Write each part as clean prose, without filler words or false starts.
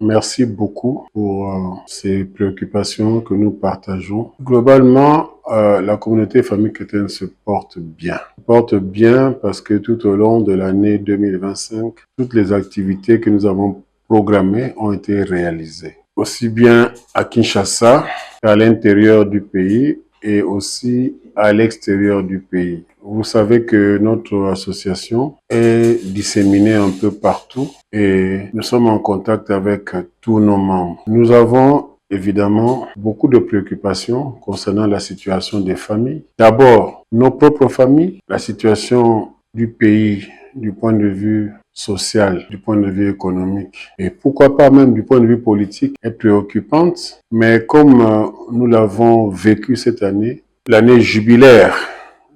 Merci beaucoup pour ces préoccupations que nous partageons. Globalement, la communauté famille chrétienne se porte bien. Se porte bien parce que tout au long de l'année 2025, toutes les activités que nous avons programmées ont été réalisées. Aussi bien à Kinshasa qu'à l'intérieur du pays et aussi à l'extérieur du pays. Vous savez que notre association est disséminée un peu partout et nous sommes en contact avec tous nos membres. Nous avons évidemment beaucoup de préoccupations concernant la situation des familles. D'abord, nos propres familles, la situation du pays du point de vue social, du point de vue économique et pourquoi pas même du point de vue politique est préoccupante. Mais comme nous l'avons vécu cette année, l'année jubilaire,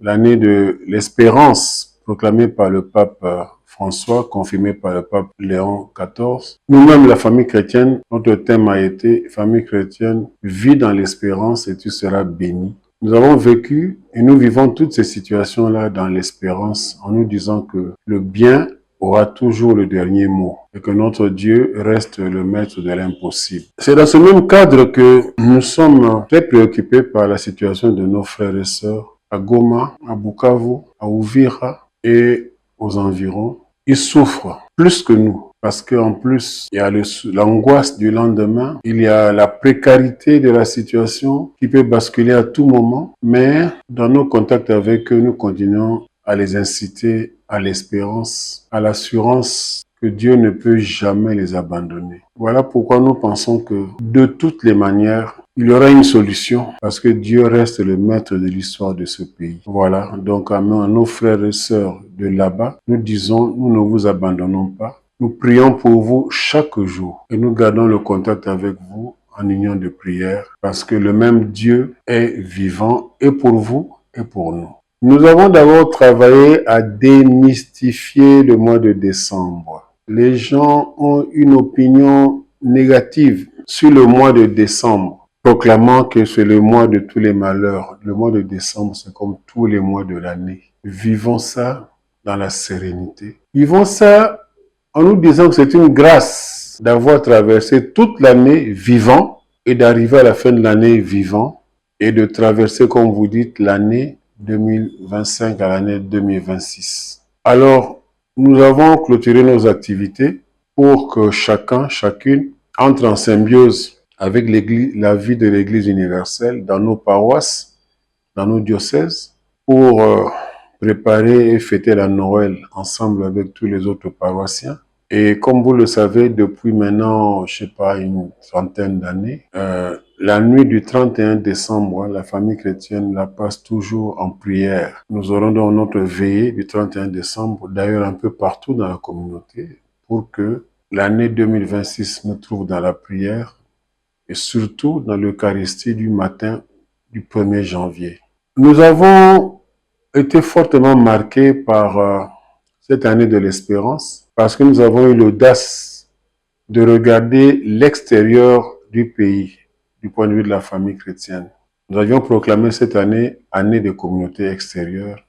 l'année de l'espérance proclamée par le pape François, confirmée par le pape Léon XIV. Nous-mêmes, la famille chrétienne, notre thème a été « Famille chrétienne, vis dans l'espérance et tu seras béni ». Nous avons vécu et nous vivons toutes ces situations-là dans l'espérance en nous disant que le bien aura toujours le dernier mot et que notre Dieu reste le maître de l'impossible. C'est dans ce même cadre que nous sommes très préoccupés par la situation de nos frères et sœurs à Goma, à Bukavu, à Uvira et aux environs. Ils souffrent plus que nous. Parce qu'en plus, il y a l'angoisse du lendemain, il y a la précarité de la situation qui peut basculer à tout moment. Mais dans nos contacts avec eux, nous continuons à les inciter à l'espérance, à l'assurance que Dieu ne peut jamais les abandonner. Voilà pourquoi nous pensons que de toutes les manières, il y aura une solution parce que Dieu reste le maître de l'histoire de ce pays. Voilà, donc à nos frères et sœurs de là-bas, nous disons, nous ne vous abandonnons pas. Nous prions pour vous chaque jour et nous gardons le contact avec vous en union de prière parce que le même Dieu est vivant et pour vous et pour nous. Nous avons d'abord travaillé à démystifier le mois de décembre. Les gens ont une opinion négative sur le mois de décembre, proclamant que c'est le mois de tous les malheurs. Le mois de décembre, c'est comme tous les mois de l'année. Vivons ça dans la sérénité. Vivons ça en nous disant que c'est une grâce d'avoir traversé toute l'année vivant et d'arriver à la fin de l'année vivant et de traverser, comme vous dites, l'année 2025 à l'année 2026. Alors, nous avons clôturé nos activités pour que chacun, chacune entre en symbiose avec l'Église, la vie de l'Église universelle dans nos paroisses, dans nos diocèses, pour préparer et fêter la Noël ensemble avec tous les autres paroissiens. Et comme vous le savez, depuis maintenant, je sais pas, une trentaine d'années, la nuit du 31 décembre, la famille chrétienne la passe toujours en prière. Nous aurons donc notre veillée du 31 décembre, d'ailleurs un peu partout dans la communauté, pour que l'année 2026 nous trouve dans la prière et surtout dans l'Eucharistie du matin du 1er janvier. Nous avons été fortement marqués par cette année de l'espérance parce que nous avons eu l'audace de regarder l'extérieur du pays du point de vue de la famille chrétienne. Nous avions proclamé cette année, année de communauté extérieure,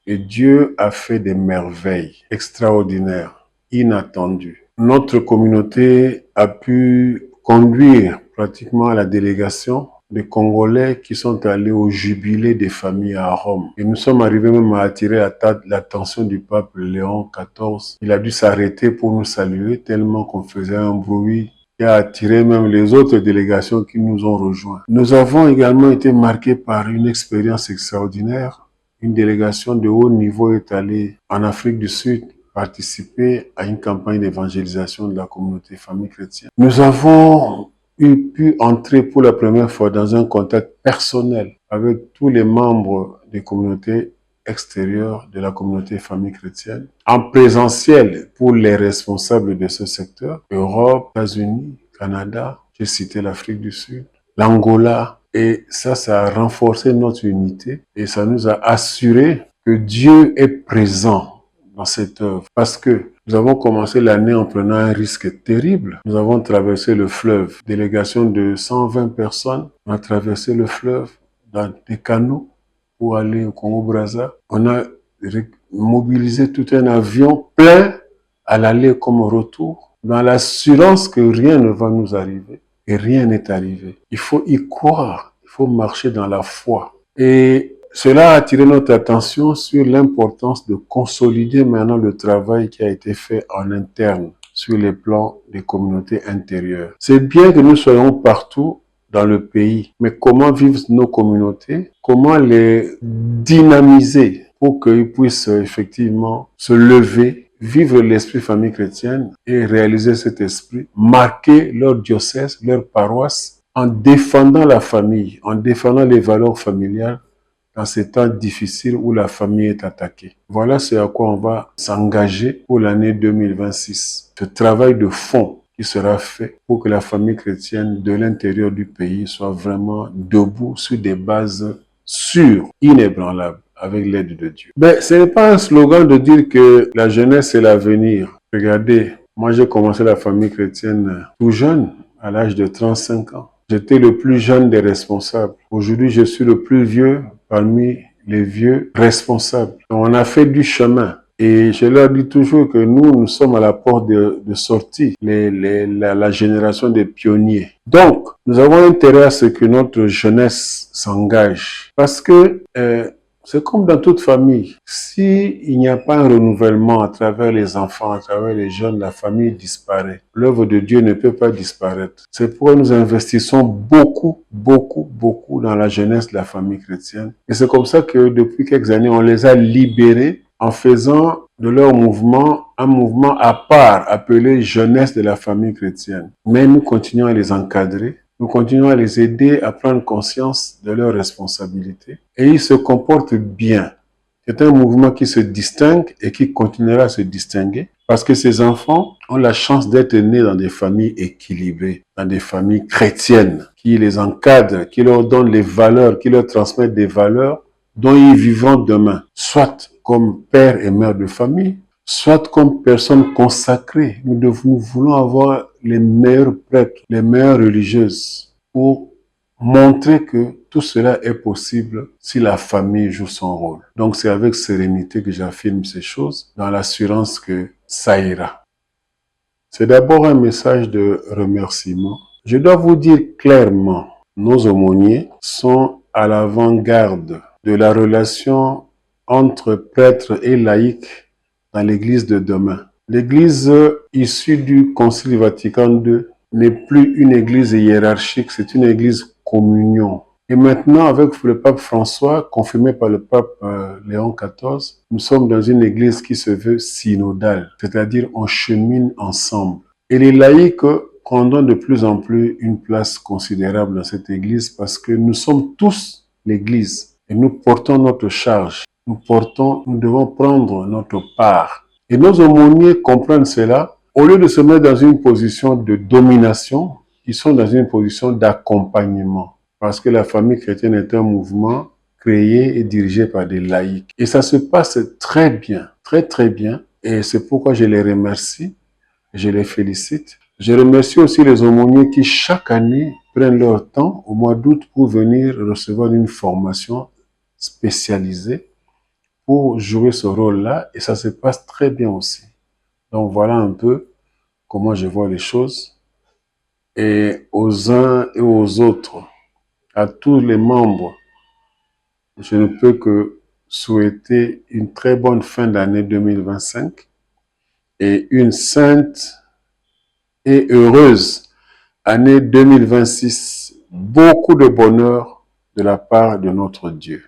et Dieu a fait des merveilles extraordinaires, inattendues. Notre communauté a pu conduire pratiquement la délégation des Congolais qui sont allés au jubilé des familles à Rome. Et nous sommes arrivés même à attirer l'attention du pape Léon XIV. Il a dû s'arrêter pour nous saluer tellement qu'on faisait un bruit qui a attiré même les autres délégations qui nous ont rejoints. Nous avons également été marqués par une expérience extraordinaire. Une délégation de haut niveau est allée en Afrique du Sud participer à une campagne d'évangélisation de la communauté famille chrétienne. Nous avons pu entrer pour la première fois dans un contact personnel avec tous les membres des communautés extérieures de la communauté famille chrétienne, en présentiel pour les responsables de ce secteur, Europe, États-Unis, Canada, j'ai cité l'Afrique du Sud, l'Angola, et ça a renforcé notre unité et ça nous a assuré que Dieu est présent dans cette œuvre. Parce que nous avons commencé l'année en prenant un risque terrible. Nous avons traversé le fleuve. Délégation de 120 personnes. On a traversé le fleuve dans des canaux pour aller au Congo-Brazza. On a mobilisé tout un avion plein à l'aller comme au retour. dans l'assurance que rien ne va nous arriver et rien n'est arrivé. Il faut y croire, il faut marcher dans la foi. Et cela a attiré notre attention sur l'importance de consolider maintenant le travail qui a été fait en interne sur les plans des communautés intérieures. C'est bien que nous soyons partout dans le pays, mais comment vivent nos communautés? Comment les dynamiser pour qu'ils puissent effectivement se lever, vivre l'esprit famille chrétienne et réaliser cet esprit, marquer leur diocèse, leur paroisse, en défendant la famille, en défendant les valeurs familiales dans ces temps difficiles où la famille est attaquée. Voilà ce à quoi on va s'engager pour l'année 2026. Ce travail de fond qui sera fait pour que la famille chrétienne de l'intérieur du pays soit vraiment debout sur des bases sûres, inébranlables, avec l'aide de Dieu. Ben, ce n'est pas un slogan de dire que la jeunesse est l'avenir. Regardez, moi j'ai commencé la famille chrétienne tout jeune, à l'âge de 35 ans. J'étais le plus jeune des responsables. Aujourd'hui, je suis le plus vieux parmi les vieux responsables. On a fait du chemin. Et je leur dis toujours que nous sommes à la porte de sortie, la génération des pionniers. Donc, nous avons intérêt à ce que notre jeunesse s'engage. Parce que c'est comme dans toute famille. S'il n'y a pas un renouvellement à travers les enfants, à travers les jeunes, la famille disparaît. L'œuvre de Dieu ne peut pas disparaître. C'est pourquoi nous investissons beaucoup dans la jeunesse de la famille chrétienne. Et c'est comme ça que depuis quelques années, on les a libérés en faisant de leur mouvement un mouvement à part appelé jeunesse de la famille chrétienne. Mais nous continuons à les encadrer. Nous continuons à les aider à prendre conscience de leurs responsabilités. Et ils se comportent bien. C'est un mouvement qui se distingue et qui continuera à se distinguer parce que ces enfants ont la chance d'être nés dans des familles équilibrées, dans des familles chrétiennes, qui les encadrent, qui leur donnent les valeurs, qui leur transmettent des valeurs dont ils vivront demain, soit comme père et mère de famille, soit comme personnes consacrées. Nous voulons avoir les meilleurs prêtres, les meilleures religieuses pour montrer que tout cela est possible si la famille joue son rôle. Donc c'est avec sérénité que j'affirme ces choses, dans l'assurance que ça ira. C'est d'abord un message de remerciement. Je dois vous dire clairement, nos aumôniers sont à l'avant-garde de la relation entre prêtres et laïcs dans l'Église de demain. L'Église issue du Concile Vatican II n'est plus une Église hiérarchique, c'est une Église communion. Et maintenant, avec le pape François, confirmé par le pape Léon XIV, nous sommes dans une Église qui se veut synodale, c'est-à-dire on chemine ensemble. Et les laïcs prendront de plus en plus une place considérable dans cette Église parce que nous sommes tous l'Église et nous portons notre charge. Nous devons prendre notre part. Et nos aumôniers comprennent cela. Au lieu de se mettre dans une position de domination, ils sont dans une position d'accompagnement. Parce que la famille chrétienne est un mouvement créé et dirigé par des laïcs. Et ça se passe très bien, très bien. Et c'est pourquoi je les remercie, je les félicite. Je remercie aussi les aumôniers qui chaque année prennent leur temps au mois d'août pour venir recevoir une formation spécialisée pour jouer ce rôle-là, et ça se passe très bien aussi. Donc voilà un peu comment je vois les choses. Et aux uns et aux autres, à tous les membres, je ne peux que souhaiter une très bonne fin d'année 2025 et une sainte et heureuse année 2026. Beaucoup de bonheur de la part de notre Dieu.